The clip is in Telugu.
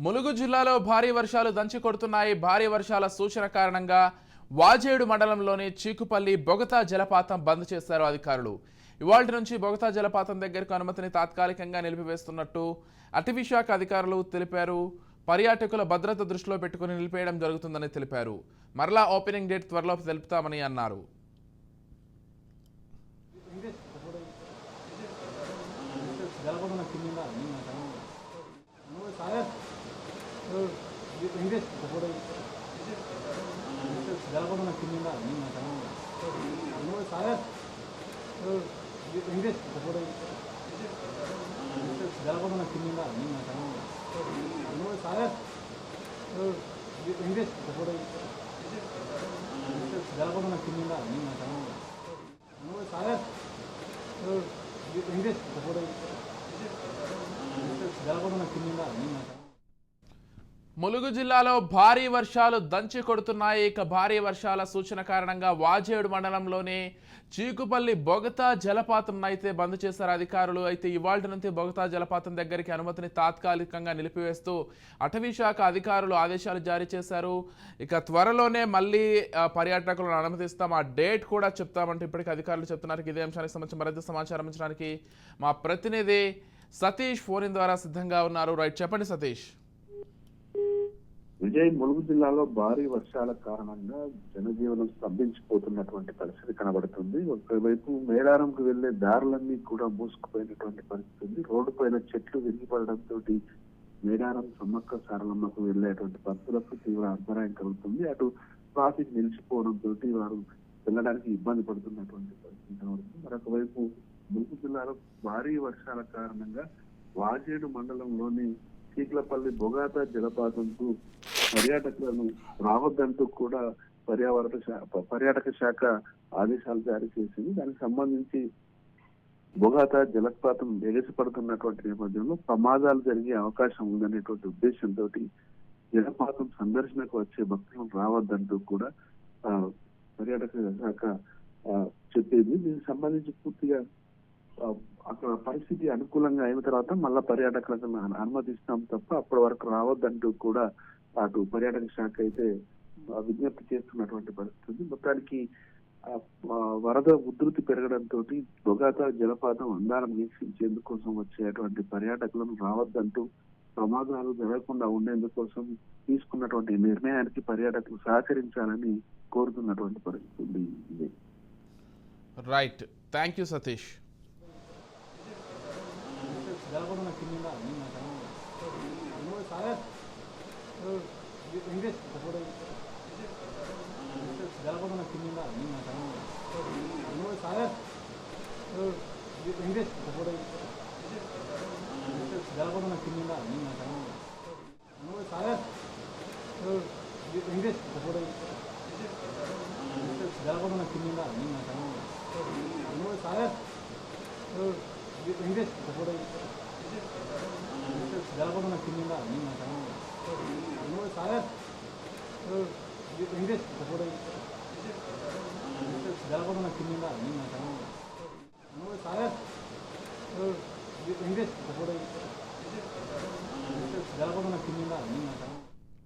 ములుగు జిల్లాలో భారీ వర్షాలు దంచి కొడుతున్నాయి. భారీ వర్షాల సూచన కారణంగా వాజేడు మండలంలోని చీకుపల్లి బొగతా జలపాతం బంద్ చేశారు అధికారులు. ఇవాల్టి నుంచి బొగతా జలపాతం దగ్గరకు అనుమతిని తాత్కాలికంగా నిలిపివేస్తున్నట్టు అటవీ శాఖ అధికారులు తెలిపారు. పర్యాటకుల భద్రత దృష్టిలో పెట్టుకుని నిలిపేయడం జరుగుతుందని తెలిపారు. మరలా ఓపెనింగ్ డేట్ త్వరలో తెలుపుతామని అన్నారు. ములుగు జిల్లాలో భారీ వర్షాలు దంచి కొడుతున్నాయి. ఇక భారీ వర్షాల సూచన కారణంగా వాజేడు మండలంలోని చీకుపల్లి బొగతా జలపాతం అయితే బంద్ చేశారు అధికారులు. అయితే ఇవాల్టి నుంచి బొగతా జలపాతం దగ్గరికి అనుమతిని తాత్కాలికంగా నిలిపివేస్తూ అటవీ శాఖ అధికారులు ఆదేశాలు జారీ చేశారు. ఇక త్వరలోనే మళ్ళీ పర్యాటకులను అనుమతిస్తాం, ఆ డేట్ కూడా చెప్తామంటే ఇప్పటికీ అధికారులు చెప్తున్నారు. ఇదే అంశానికి సంబంధించి మరింత సమాచారం ఇచ్చడానికి మా ప్రతినిధి సతీష్ ఫోన్ ద్వారా సిద్ధంగా ఉన్నారు. రైట్, చెప్పండి సతీష్. విజయ్, ములుగు జిల్లాలో భారీ వర్షాల కారణంగా జనజీవనం స్తంభించిపోతున్నటువంటి పరిస్థితి కనబడుతుంది. ఒకవైపు మేడారంకు వెళ్లే దారులన్నీ కూడా మూసుకుపోయినటువంటి పరిస్థితి. రోడ్డు పైన చెట్లు విరిగిపడడంతో మేడారం సమ్మక్క సారలమ్మకు వెళ్లేటువంటి భక్తులకు తీవ్ర అంతరాయం కలుగుతుంది. అటు ట్రాఫిక్ నిలిచిపోవడంతో వారు వెళ్ళడానికి ఇబ్బంది పడుతున్నటువంటి పరిస్థితి కనబడుతుంది. మరొక వైపు ములుగు జిల్లాలో భారీ వర్షాల కారణంగా వాజేడు మండలంలోని చీకులపల్లి బొగతా జలపాతంకు పర్యాటకులను రావద్దంటూ కూడా పర్యాటక శాఖ ఆదేశాలు జారీ చేసింది. దానికి సంబంధించి బొగతా జలపాతం ఎగసిపడుతున్నటువంటి నేపథ్యంలో ప్రమాదాలు జరిగే అవకాశం ఉందనేటువంటి ఉద్దేశంతో జలపాతం సందర్శనకు వచ్చే భక్తులను రావద్దంటూ కూడా పర్యాటక శాఖ చెప్పింది. దీనికి సంబంధించి పూర్తిగా అక్కడ పరిస్థితి అనుకూలంగా అయిన తర్వాత మళ్ళా పర్యాటకులకు అనుమతిస్తాం తప్ప అప్పటి వరకు రావద్దంటూ కూడా అటు పర్యాటక శాఖ అయితే విజ్ఞప్తి చేస్తున్నటువంటి పరిస్థితి. మొత్తానికి వరద ఉధృతి పెరగడంతో బొగతా జలపాతం అందాలను వీక్షించేందుకోసం వచ్చేటువంటి పర్యాటకులను రావద్దంటూ ప్రమాదాలు జరగకుండా ఉండేందుకోసం తీసుకున్నటువంటి నిర్ణయానికి పర్యాటకులు సహకరించాలని కోరుతున్నటువంటి పరిస్థితి ఉంది. Right, thank you Satish. English,